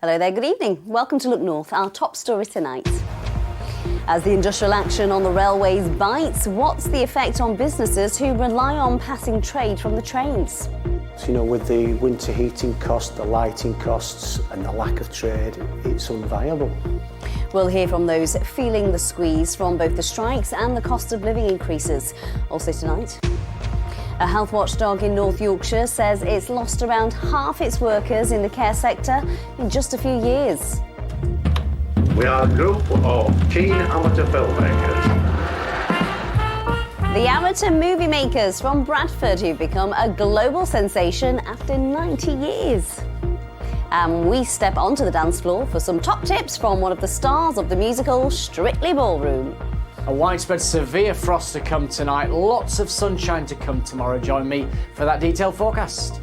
Hello there, good evening. Welcome to Look North, our top story tonight. As the industrial action on the railways bites, what's the effect on businesses who rely on passing trade from the trains? So, with the winter heating cost, the lighting costs and the lack of trade, it's unviable. We'll hear from those feeling the squeeze from both the strikes and the cost of living increases. Also tonight, a health watchdog in North Yorkshire says it's lost around half its workers in the care sector in just a few years. We are a group of keen amateur filmmakers. The amateur movie makers from Bradford who've become a global sensation after 90 years. And we step onto the dance floor for some top tips from one of the stars of the musical Strictly Ballroom. A widespread severe frost to come tonight, lots of sunshine to come tomorrow. Join me for that detailed forecast.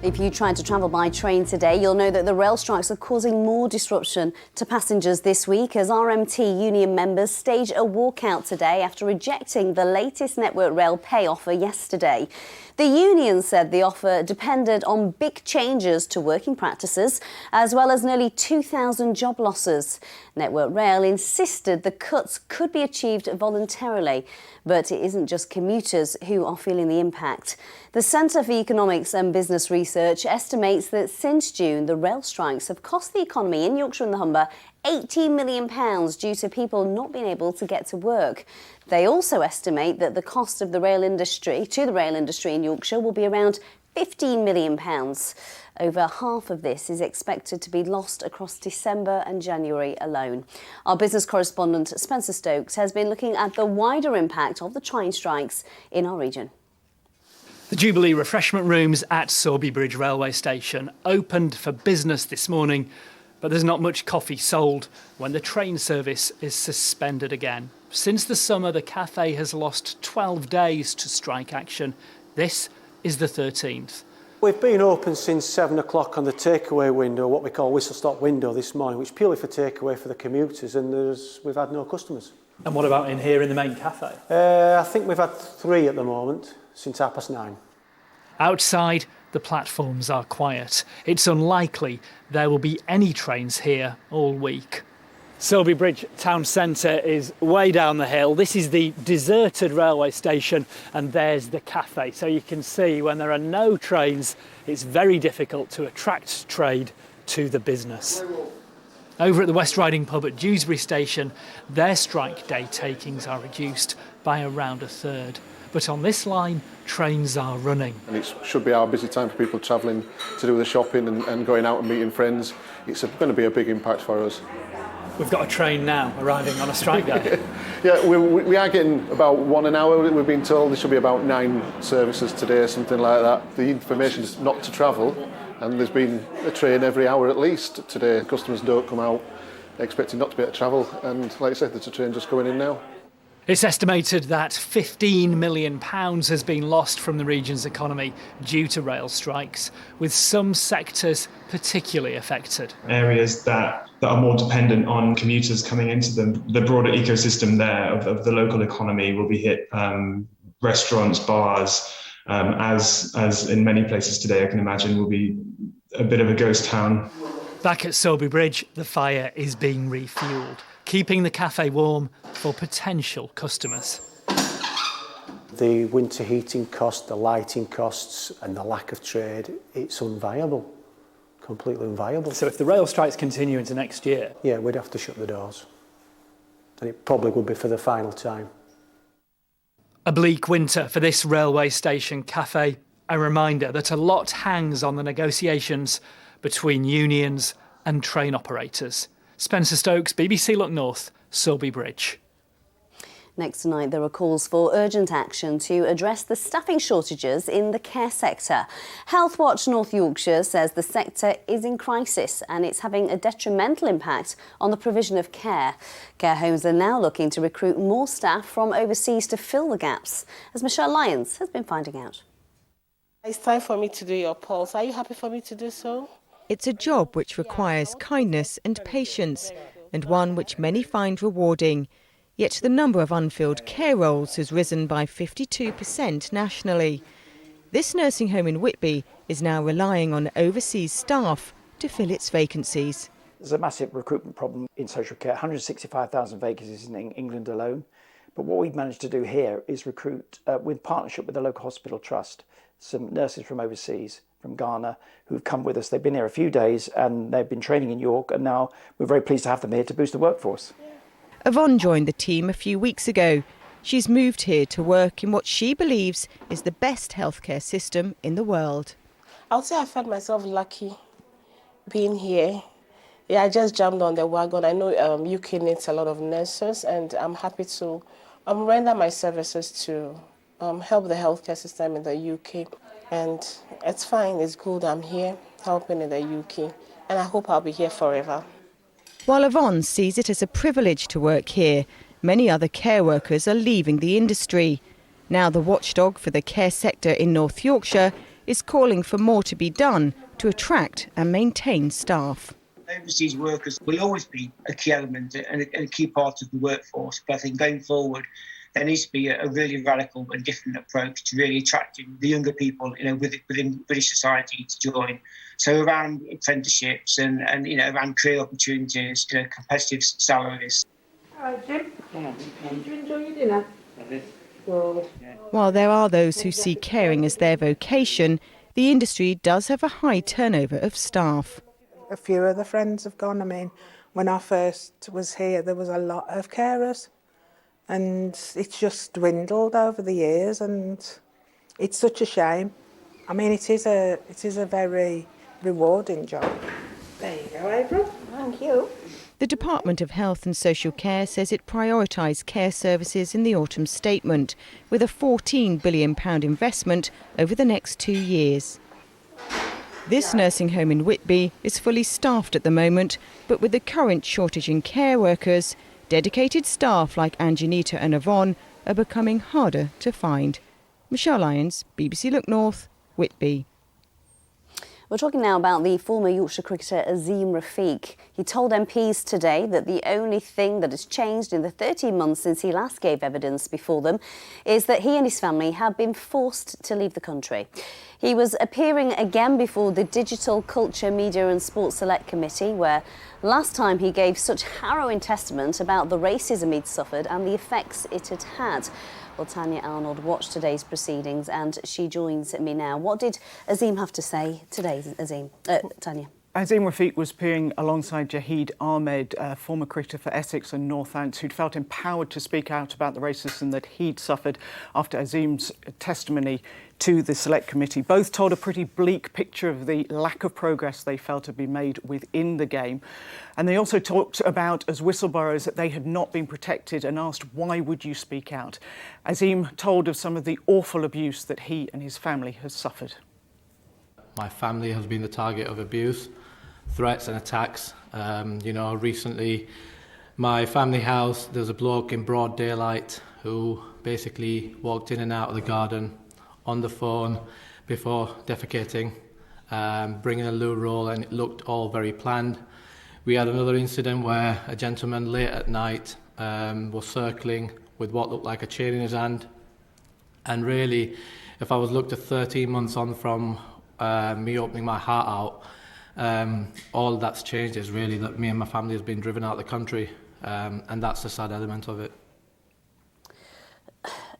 If you tried to travel by train today, you'll know that the rail strikes are causing more disruption to passengers this week as RMT union members stage a walkout today after rejecting the latest Network Rail pay offer yesterday. The union said the offer depended on big changes to working practices, as well as nearly 2,000 job losses. Network Rail insisted the cuts could be achieved voluntarily, but it isn't just commuters who are feeling the impact. The Centre for Economics and Business Research estimates that since June, the rail strikes have cost the economy in Yorkshire and the Humber £18 million due to people not being able to get to work. They also estimate that the cost of the rail industry in Yorkshire will be around £15 million. Over half of this is expected to be lost across December and January alone. Our business correspondent Spencer Stokes has been looking at the wider impact of the train strikes in our region. The Jubilee refreshment rooms at Sorby Bridge railway station opened for business this morning, but there's not much coffee sold when the train service is suspended again. Since the summer, the cafe has lost 12 days to strike action. This is the 13th. We've been open since 7 o'clock on the takeaway window, what we call whistle-stop window this morning, which is purely for takeaway for the commuters, and we've had no customers. And what about in here in the main cafe? I think we've had 3 at the moment since 9:30. Outside, the platforms are quiet. It's unlikely there will be any trains here all week. Sorby Bridge town centre is way down the hill. This is the deserted railway station, and there's the cafe. So you can see when there are no trains, it's very difficult to attract trade to the business. Over at the West Riding pub at Dewsbury station, their strike day takings are reduced by around a third. But on this line, trains are running. And it should be our busy time for people travelling to do the shopping and going out and meeting friends. It's going to be a big impact for us. We've got a train now arriving on a strike day. Yeah, we are getting about 1 an hour. We've been told there should be about 9 services today, something like that. The information is not to travel, and there's been a train every hour at least today. Customers don't come out expecting not to be able to travel, and like I said, there's a train just going in now. It's estimated that £15 million has been lost from the region's economy due to rail strikes, with some sectors particularly affected. Areas that are more dependent on commuters coming into them, the broader ecosystem there of the local economy will be hit. Restaurants, bars, as in many places today, I can imagine, will be a bit of a ghost town. Back at Sorby Bridge, the fire is being refuelled, keeping the cafe warm for potential customers. The winter heating cost, the lighting costs and the lack of trade, it's unviable, completely unviable. So if the rail strikes continue into next year? Yeah, we'd have to shut the doors. And it probably would be for the final time. A bleak winter for this railway station cafe. A reminder that a lot hangs on the negotiations between unions and train operators. Spencer Stokes, BBC Look North, Sorby Bridge. Next tonight, there are calls for urgent action to address the staffing shortages in the care sector. Health Watch North Yorkshire says the sector is in crisis and it's having a detrimental impact on the provision of care. Care homes are now looking to recruit more staff from overseas to fill the gaps, as Michelle Lyons has been finding out. It's time for me to do your pulse. Are you happy for me to do so? It's a job which requires kindness and patience. and one which many find rewarding. Yet the number of unfilled care roles has risen by 52% nationally. This nursing home in Whitby is now relying on overseas staff to fill its vacancies. There's a massive recruitment problem in social care, 165,000 vacancies in England alone. But what we've managed to do here is recruit, with partnership with the local hospital trust, some nurses from overseas, from Ghana, who've come with us. They've been here a few days and they've been training in York, and now we're very pleased to have them here to boost the workforce. Yvonne joined the team a few weeks ago. She's moved here to work in what she believes is the best healthcare system in the world. I would say I felt myself lucky being here. Yeah, I just jumped on the wagon. I know UK needs a lot of nurses, and I'm happy to render my services to help the healthcare system in the UK. And it's fine, it's good. I'm here helping in the UK, and I hope I'll be here forever. While Yvonne sees it as a privilege to work here, many other care workers are leaving the industry. Now the watchdog for the care sector in North Yorkshire is calling for more to be done to attract and maintain staff. Overseas workers will always be a key element and a key part of the workforce, but I think going forward there needs to be a really radical and different approach to really attracting the younger people, within British society to join. So around apprenticeships and around career opportunities, competitive salaries. All right, Jim. Did you enjoy your dinner? Well, While there are those who see caring as their vocation, the industry does have a high turnover of staff. A few of the friends have gone. I mean, when I first was here, there was a lot of carers, and it's just dwindled over the years, and it's such a shame. I mean, it is a very rewarding job. there you go, April. Thank you. The Department of Health and Social Care says it prioritised care services in the autumn statement, with a £14 billion investment over the next 2 years. This nursing home in Whitby is fully staffed at the moment, but with the current shortage in care workers, dedicated staff like Anjanita and Yvonne are becoming harder to find. Michelle Lyons, BBC Look North, Whitby. We're talking now about the former Yorkshire cricketer Azeem Rafiq. He told MPs today that the only thing that has changed in the 13 months since he last gave evidence before them is that he and his family have been forced to leave the country. He was appearing again before the Digital Culture, Media and Sports Select Committee, where last time he gave such harrowing testament about the racism he'd suffered and the effects it had had. Well, Tanya Arnold watched today's proceedings and she joins me now. What did Azeem have to say today, Tanya? Azeem Rafiq was appearing alongside Jahid Ahmed, a former cricketer for Essex and Northants, who'd felt empowered to speak out about the racism that he'd suffered after Azeem's testimony to the Select Committee. Both told a pretty bleak picture of the lack of progress they felt had been made within the game. And they also talked about, as whistleblowers, that they had not been protected and asked, why would you speak out? Azeem told of some of the awful abuse that he and his family has suffered. My family has been the target of abuse, threats and attacks. Recently, my family house, there was a bloke in broad daylight who basically walked in and out of the garden on the phone before defecating, bringing a loo roll, and it looked all very planned. We had another incident where a gentleman late at night was circling with what looked like a chain in his hand. And really, if I was looked at 13 months on from me opening my heart out, all that's changed is really that me and my family has been driven out of the country, and that's the sad element of it.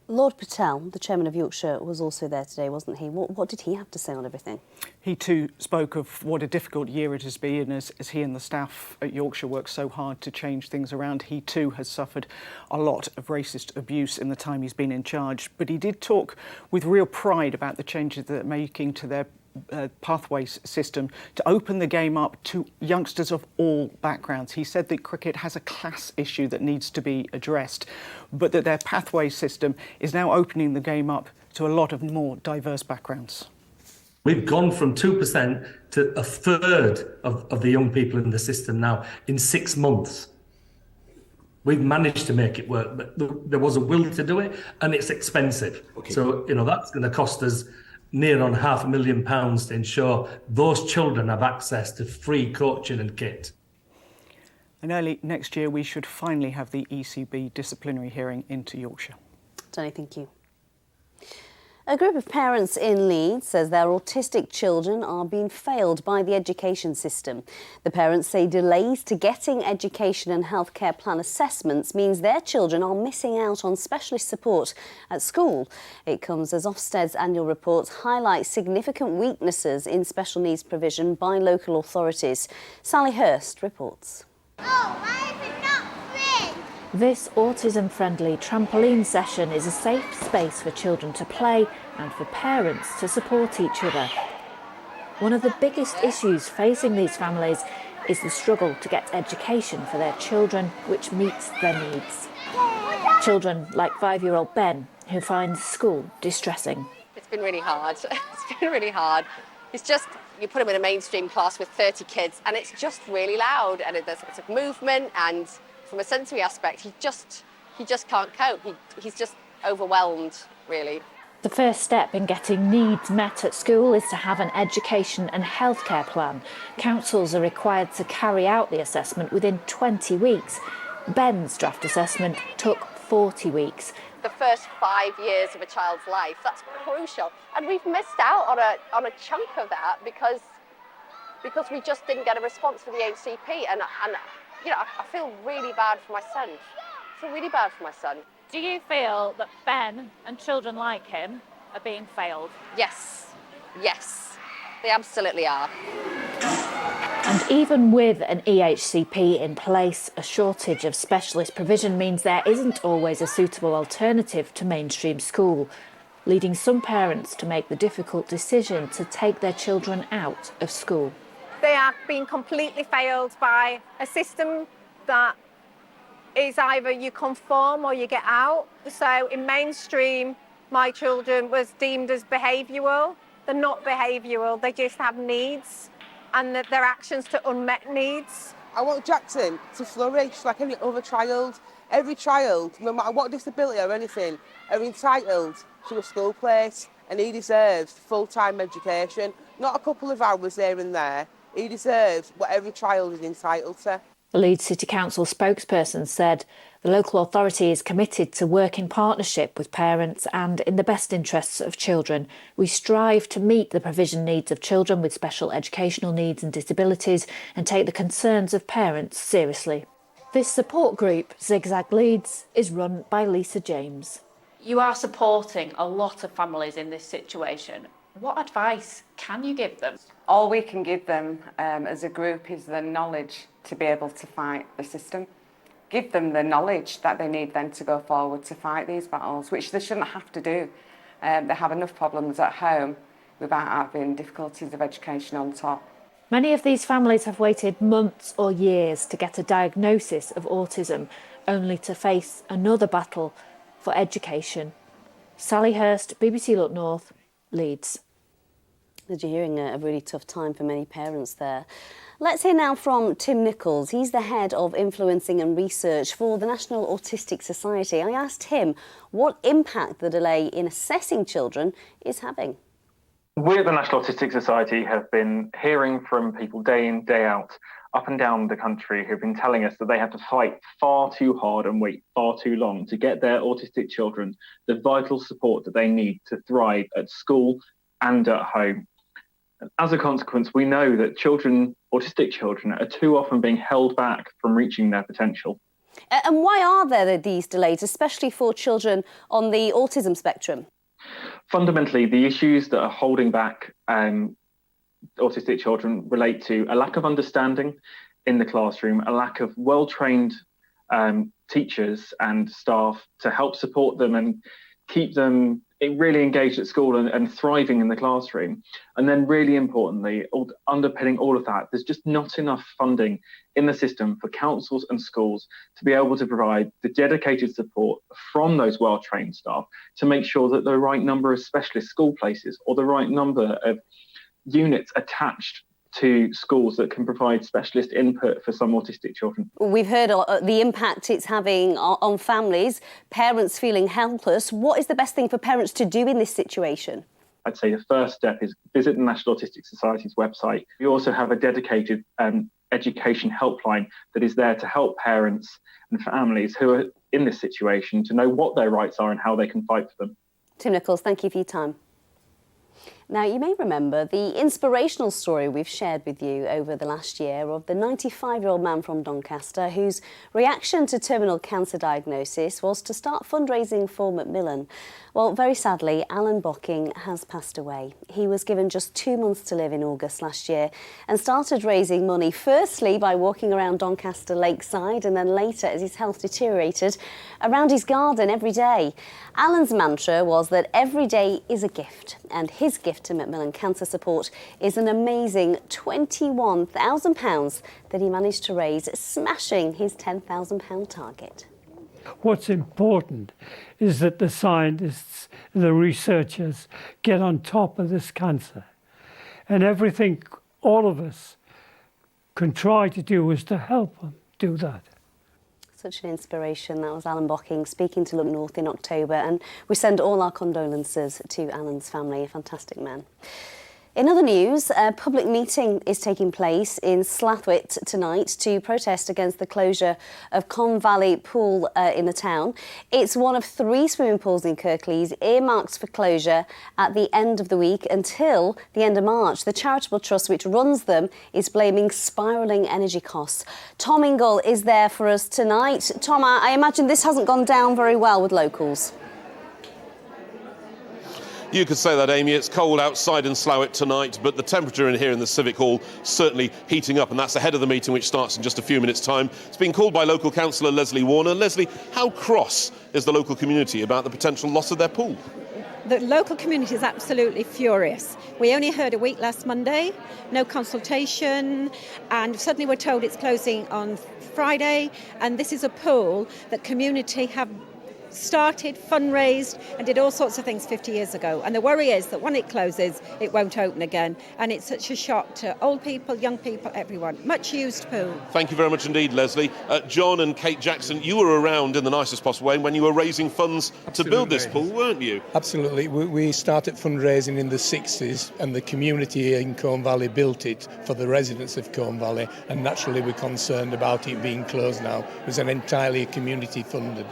Lord Patel, the chairman of Yorkshire, was also there today, wasn't he? What did he have to say on everything? He too spoke of what a difficult year it has been as he and the staff at Yorkshire work so hard to change things around. He too has suffered a lot of racist abuse in the time he's been in charge, but he did talk with real pride about the changes that they're making to their pathways system to open the game up to youngsters of all backgrounds. He said that cricket has a class issue that needs to be addressed, but that their pathway system is now opening the game up to a lot of more diverse backgrounds. We've gone from 2% to a third of the young people in the system now in 6 months. We've managed to make it work, but there was a will to do it, and it's expensive. Okay. So, that's going to cost us near on £500,000 to ensure those children have access to free coaching and kit. And early next year, we should finally have the ECB disciplinary hearing into Yorkshire. Tony, thank you. A group of parents in Leeds says their autistic children are being failed by the education system. The parents say delays to getting education and healthcare plan assessments means their children are missing out on specialist support at school. It comes as Ofsted's annual reports highlight significant weaknesses in special needs provision by local authorities. Sally Hurst reports. This autism-friendly trampoline session is a safe space for children to play and for parents to support each other. One of the biggest issues facing these families is the struggle to get education for their children which meets their needs. Children like 5-year-old Ben, who finds school distressing. It's been really hard. It's been really hard. It's just, you put him in a mainstream class with 30 kids and it's just really loud and there's lots of movement, and from a sensory aspect, he just can't cope. He's just overwhelmed, really. The first step in getting needs met at school is to have an education and healthcare plan. Councils are required to carry out the assessment within 20 weeks. Ben's draft assessment took 40 weeks. The first 5 years of a child's life, that's crucial. And we've missed out on a chunk of that because we just didn't get a response for the HCP. And you know, I feel really bad for my son. Do you feel that Ben and children like him are being failed? Yes, they absolutely are. And even with an EHCP in place, a shortage of specialist provision means there isn't always a suitable alternative to mainstream school, leading some parents to make the difficult decision to take their children out of school. They are being completely failed by a system that is either you conform or you get out. So in mainstream, my children was deemed as behavioural. They're not behavioural, they just have needs, and their actions to unmet needs. I want Jackson to flourish like any other child. Every child, no matter what disability or anything, are entitled to a school place, and he deserves full-time education, not a couple of hours here and there. He deserves what every child is entitled to. The Leeds City Council spokesperson said the local authority is committed to work in partnership with parents and in the best interests of children. We strive to meet the provision needs of children with special educational needs and disabilities and take the concerns of parents seriously. This support group, Zigzag Leeds, is run by Lisa James. You are supporting a lot of families in this situation. What advice can you give them? All we can give them as a group is the knowledge to be able to fight the system. Give them the knowledge that they need then to go forward to fight these battles, which they shouldn't have to do. They have enough problems at home without having difficulties of education on top. Many of these families have waited months or years to get a diagnosis of autism, only to face another battle for education. Sally Hurst, BBC Look North, Leeds. You're hearing a really tough time for many parents there. Let's hear now from Tim Nichols. He's the head of influencing and research for the National Autistic Society. I asked him what impact the delay in assessing children is having. We at the National Autistic Society have been hearing from people day in, day out, up and down the country, who've been telling us that they have to fight far too hard and wait far too long to get their autistic children the vital support that they need to thrive at school and at home. And as a consequence, we know that autistic children, are too often being held back from reaching their potential. And why are there these delays, especially for children on the autism spectrum? Fundamentally, the issues that are holding back autistic children relate to a lack of understanding in the classroom, a lack of well-trained teachers and staff to help support them and keep them really engaged at school and thriving in the classroom. And then really importantly, underpinning all of that, there's just not enough funding in the system for councils and schools to be able to provide the dedicated support from those well-trained staff to make sure that the right number of specialist school places or the right number of units attached to schools that can provide specialist input for some autistic children. We've heard the impact it's having on families, parents feeling helpless. What is the best thing for parents to do in this situation? I'd say the first step is visit the National Autistic Society's website. We also have a dedicated education helpline that is there to help parents and families who are in this situation to know what their rights are and how they can fight for them. Tim Nichols, thank you for your time. Now, you may remember the inspirational story we've shared with you over the last year of the 95-year-old man from Doncaster whose reaction to terminal cancer diagnosis was to start fundraising for Macmillan. Well, very sadly, Alan Bocking has passed away. He was given just 2 months to live in August last year and started raising money firstly by walking around Doncaster Lakeside and then later, as his health deteriorated, around his garden every day. Alan's mantra was that every day is a gift, and his gift to Macmillan Cancer Support is an amazing £21,000 that he managed to raise, smashing his £10,000 target. What's important is that the scientists, the researchers get on top of this cancer. And everything all of us can try to do is to help them do that. Such an inspiration. That was Alan Bocking speaking to Look North in October, and we send all our condolences to Alan's family, a fantastic man. In other news, a public meeting is taking place in Slathwit tonight to protest against the closure of Colne Valley Pool in the town. It's one of 3 swimming pools in Kirklees earmarked for closure at the end of the week until the end of March. The charitable trust which runs them is blaming spiralling energy costs. Tom Ingle is there for us tonight. Tom, I imagine this hasn't gone down very well with locals. You could say that, Amy. It's cold outside in Slough tonight, but the temperature in here in the Civic Hall certainly heating up, and that's ahead of the meeting, which starts in just a few minutes' time. It's been called by local councillor Leslie Warner. Leslie, how cross is the local community about the potential loss of their pool? The local community is absolutely furious. We only heard a week last Monday, no consultation, and suddenly we're told it's closing on Friday, and this is a pool that community have started, fundraised and did all sorts of things 50 years ago. And the worry is that when it closes, it won't open again. And it's such a shock to old people, young people, everyone. Much used pool. Thank you very much indeed, Leslie. John and Kate Jackson, you were around in the nicest possible way when you were raising funds to build this pool, weren't you? Absolutely. We started fundraising in the 60s and the community in Colne Valley built it for the residents of Colne Valley, and naturally we're concerned about it being closed now. It was an entirely community funded.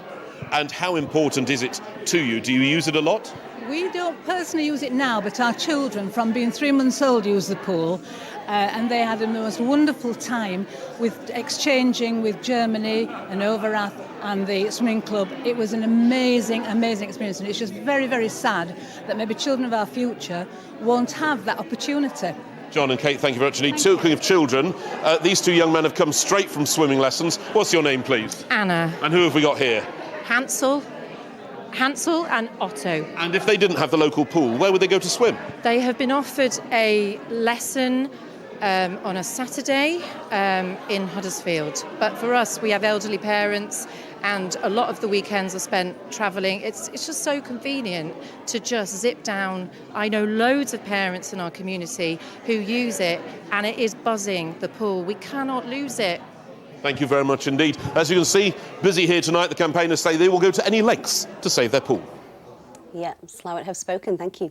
And how important is it to you? Do you use it a lot? We don't personally use it now, but our children from being 3 months old use the pool, and they had the most wonderful time with exchanging with Germany and Overath and the swimming club. It was an amazing, amazing experience, and it's just very, very sad that maybe children of our future won't have that opportunity. John and Kate, thank you very much indeed. Talking of children, these 2 young men have come straight from swimming lessons. What's your name, please? Anna. And who have we got here? Hansel and Otto. And if they didn't have the local pool, where would they go to swim? They have been offered a lesson on a Saturday in Huddersfield. But for us, we have elderly parents and a lot of the weekends are spent travelling. It's just so convenient to just zip down. I know loads of parents in our community who use it, and it is buzzing, the pool. We cannot lose it. Thank you very much indeed. As you can see, busy here tonight. The campaigners say they will go to any lengths to save their pool. Yeah, Slough have spoken. Thank you.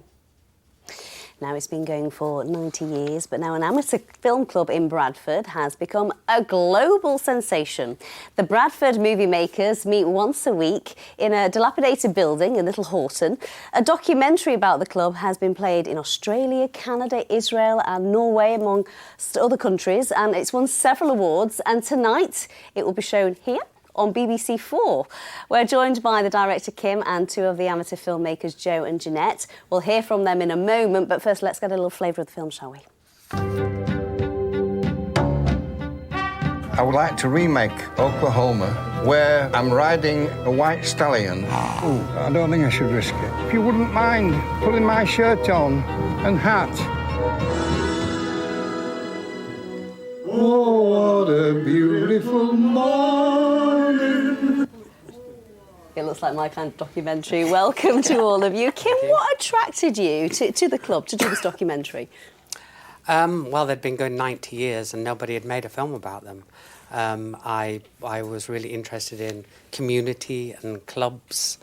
Now, it's been going for 90 years, but now an amateur film club in Bradford has become a global sensation. The Bradford movie makers meet once a week in a dilapidated building in Little Horton. A documentary about the club has been played in Australia, Canada, Israel and Norway, among other countries, and it's won several awards. And tonight it will be shown here on BBC4. We're joined by the director Kim and 2 of the amateur filmmakers Joe and Jeanette. We'll hear from them in a moment, but first let's get a little flavour of the film, shall we? I would like to remake Oklahoma, where I'm riding a white stallion. Ooh, I don't think I should risk it. If you wouldn't mind putting my shirt on and hat. Oh, what a beautiful morning. It looks like my kind of documentary. Welcome to all of you. Kim, what attracted you to the club to do this documentary? Well, they'd been going 90 years and nobody had made a film about them. I was really interested in community and clubs,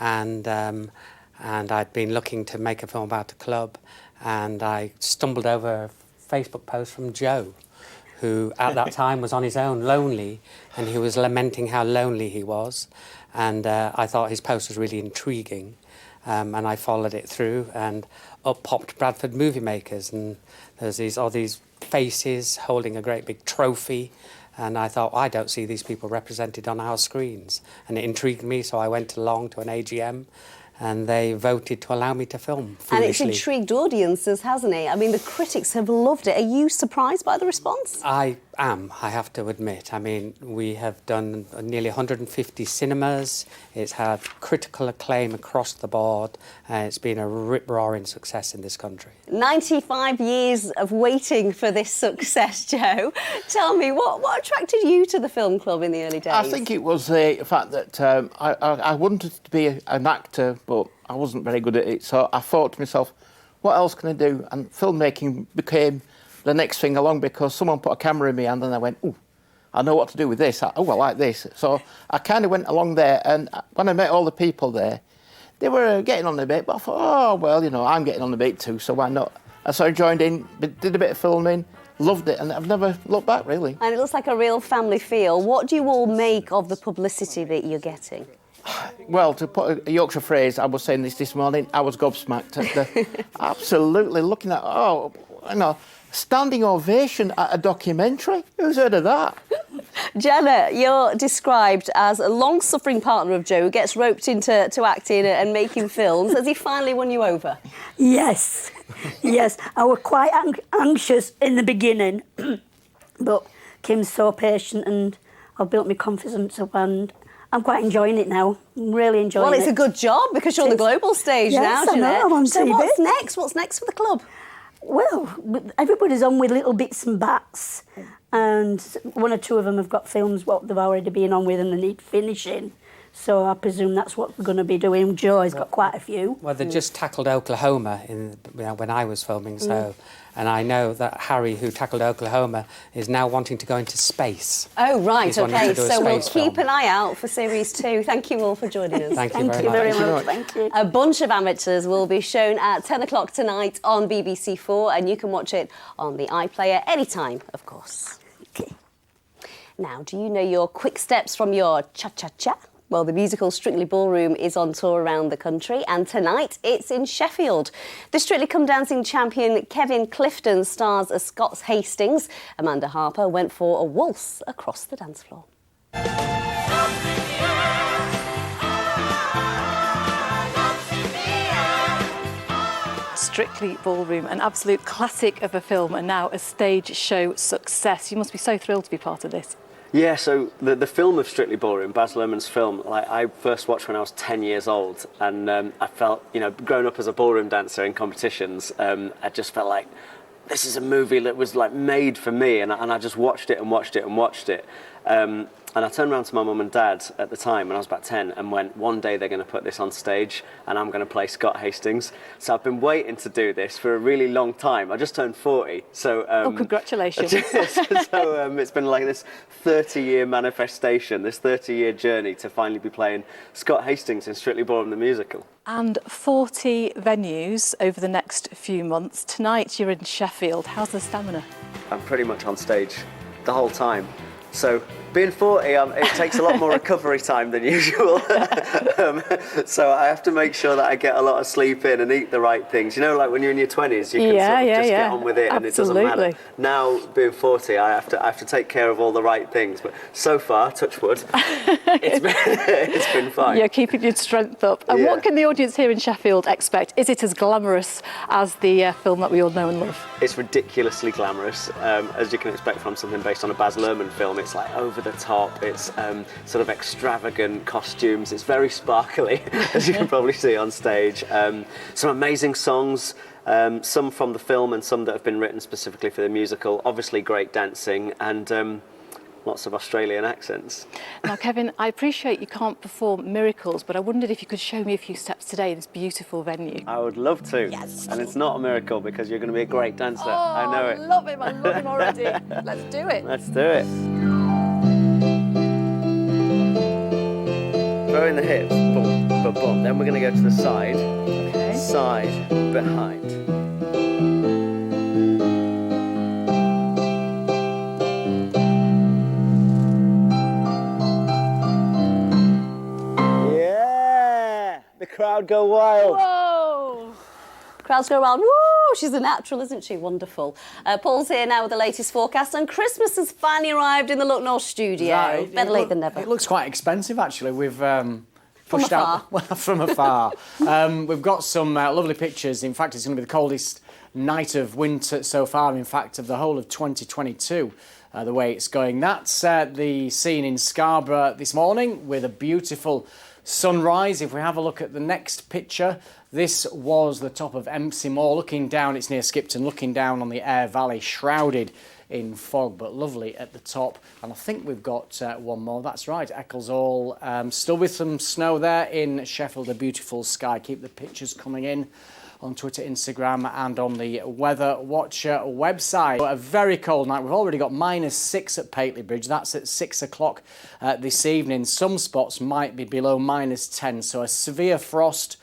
and I'd been looking to make a film about the club, and I stumbled over a Facebook post from Joe, who at that time was on his own, lonely, and he was lamenting how lonely he was. And I thought his post was really intriguing, and I followed it through, and up popped Bradford Movie Makers, and there's all these faces holding a great big trophy, and I thought, I don't see these people represented on our screens, and it intrigued me, so I went along to an AGM, and they voted to allow me to film foolishly. And it's intrigued audiences, hasn't it? I mean, the critics have loved it. Are you surprised by the response? I am, I have to admit. I mean, we have done nearly 150 cinemas. It's had critical acclaim across the board, and it's been a rip-roaring success in this country. 95 years of waiting for this success, Joe. Tell me, what attracted you to the film club in the early days? I think it was the fact that I wanted to be an actor, but I wasn't very good at it. So I thought to myself, what else can I do? And filmmaking became the next thing along, because someone put a camera in my hand and I went, oh, I know what to do with this. I like this. So I kind of went along there, and when I met all the people there, they were getting on a bit, but I thought, oh, well, you know, I'm getting on a bit too, so why not? And so I joined in, did a bit of filming, loved it, and I've never looked back, really. And it looks like a real family feel. What do you all make of the publicity that you're getting? Well, to put a Yorkshire phrase, I was saying this morning, I was gobsmacked at the absolutely looking at, oh, you know, standing ovation at a documentary. Who's heard of that? Jenna, you're described as a long-suffering partner of Joe who gets roped into acting and making films. Has he finally won you over? Yes, yes. I was quite anxious in the beginning, but Kim's so patient and I've built my confidence up, and I'm quite enjoying it now. I'm really enjoying it. Well, it's a good job because you're on the global stage now, Jeanette. Yes, I know, I'm on so TV. what's next? What's next for the club? Well, everybody's on with little bits and bats, and one or two of them have got films what they've already been on with and they need finishing. So I presume that's what we're going to be doing. Joe's got quite a few. Well, they just tackled Oklahoma when I was filming, so... And I know that Harry, who tackled Oklahoma, is now wanting to go into space. Oh, right, He's wanting OK. to do a So we'll space keep film. an eye out for Series 2. Thank you all for joining us. Thank you very much. Thank you. A bunch of amateurs will be shown at 10 o'clock tonight on BBC4, and you can watch it on the iPlayer anytime, of course. OK. Now, do you know your quick steps from your cha-cha-cha? Well, the musical Strictly Ballroom is on tour around the country, and tonight it's in Sheffield. The Strictly Come Dancing champion Kevin Clifton stars as Scott Hastings. Amanda Harper went for a waltz across the dance floor. Strictly Ballroom, an absolute classic of a film and now a stage show success. You must be so thrilled to be part of this. Yeah, so the film of Strictly Ballroom, Baz Luhrmann's film, like I first watched when I was 10 years old, and I felt, you know, growing up as a ballroom dancer in competitions, I just felt like this is a movie that was like made for me, and I just watched it and watched it and watched it. And I turned around to my mum and dad at the time when I was about 10 and went, one day they're going to put this on stage and I'm going to play Scott Hastings. So I've been waiting to do this for a really long time. I just turned 40. So, oh, congratulations. So it's been like this 30-year manifestation, this 30-year journey to finally be playing Scott Hastings in Strictly Ballroom the musical. And 40 venues over the next few months. Tonight you're in Sheffield. How's the stamina? I'm pretty much on stage the whole time. So being 40, it takes a lot more recovery time than usual. So I have to make sure that I get a lot of sleep in and eat the right things. You know, like when you're in your 20s, you can just get on with it. Absolutely. And it doesn't matter. Now, being 40, I have to take care of all the right things. But so far, touch wood, it's been fine. You're keeping your strength up. And what can the audience here in Sheffield expect? Is it as glamorous as the film that we all know and love? It's ridiculously glamorous, as you can expect from something based on a Baz Luhrmann film. It's like over the top, it's sort of extravagant costumes, it's very sparkly, as you can probably see on stage. Some amazing songs, some from the film and some that have been written specifically for the musical. Obviously great dancing and lots of Australian accents. Now, Kevin, I appreciate you can't perform miracles, but I wondered if you could show me a few steps today in this beautiful venue. I would love to. Yes. And it's not a miracle because you're going to be a great dancer. I know it. I love him already. Let's do it. Let's do it. Throw in the hips, boom, boom, boom. Then we're going to go to the side, side, behind. Crowd go wild. Whoa! Crowds go around, woo! She's a natural, isn't she? Wonderful. Paul's here now with the latest forecast, and Christmas has finally arrived in the Look North studio. Right. Better late than never. It looks quite expensive, actually. We've afar. pushed out well, from afar. We've got some lovely pictures. In fact, it's going to be the coldest night of winter so far, in fact, of the whole of 2022. The way it's going. That's the scene in Scarborough this morning with a beautiful sunrise. If we have a look at the next picture, this was the top of Empsey Moor, looking down, it's near Skipton, looking down on the Aire Valley, shrouded in fog, but lovely at the top. And I think we've got one more, that's right, Ecclesall, still with some snow there in Sheffield, a beautiful sky. Keep the pictures coming in on Twitter, Instagram and on the Weather Watcher website. A very cold night. We've already got -6 at Pateley Bridge. That's at 6 o'clock this evening. Some spots might be below -10, so a severe frost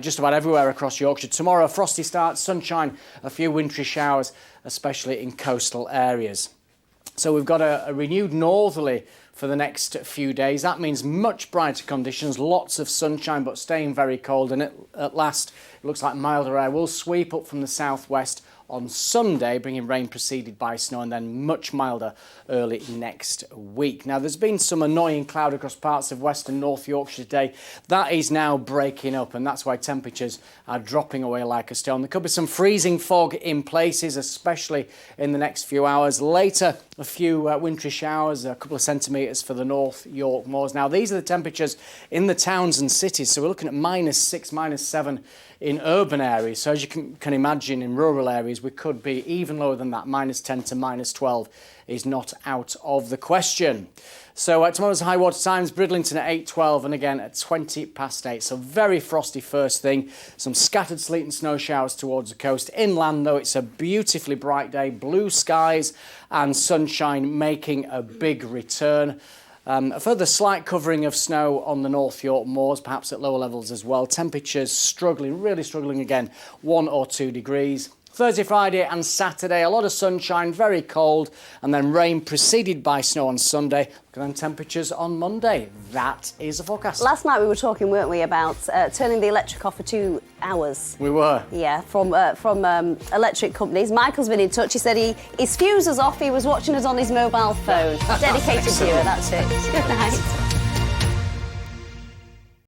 just about everywhere across Yorkshire. Tomorrow, a frosty start, sunshine, a few wintry showers, especially in coastal areas. So we've got a renewed northerly for the next few days. That means much brighter conditions, lots of sunshine, but staying very cold. And at last, it looks like milder air will sweep up from the southwest on Sunday, bringing rain preceded by snow, and then much milder early next week. Now, there's been some annoying cloud across parts of West and North Yorkshire today. That is now breaking up, and that's why temperatures are dropping away like a stone. There could be some freezing fog in places, especially in the next few hours. Later, a few wintry showers, a couple of centimetres for the North York moors. Now, these are the temperatures in the towns and cities, so we're looking at -6, -7 in urban areas. So as you can imagine, in rural areas, we could be even lower than that. -10 to -12 is not out of the question. So tomorrow's high water times, Bridlington at 8:12 and again at 8:20. So very frosty first thing. Some scattered sleet and snow showers towards the coast. Inland, though, it's a beautifully bright day. Blue skies and sunshine making a big return. A further slight covering of snow on the North York moors, perhaps at lower levels as well. Temperatures struggling, really struggling again, 1 or 2 degrees. Thursday, Friday and Saturday, a lot of sunshine, very cold, and then rain preceded by snow on Sunday. Look at them temperatures on Monday. That is the forecast. Last night we were talking, weren't we, about turning the electric off for 2 hours. We were. Yeah, from electric companies. Michael's been in touch. He said his fuse was off. He was watching us on his mobile phone. Dedicated viewer, that's it. Good night.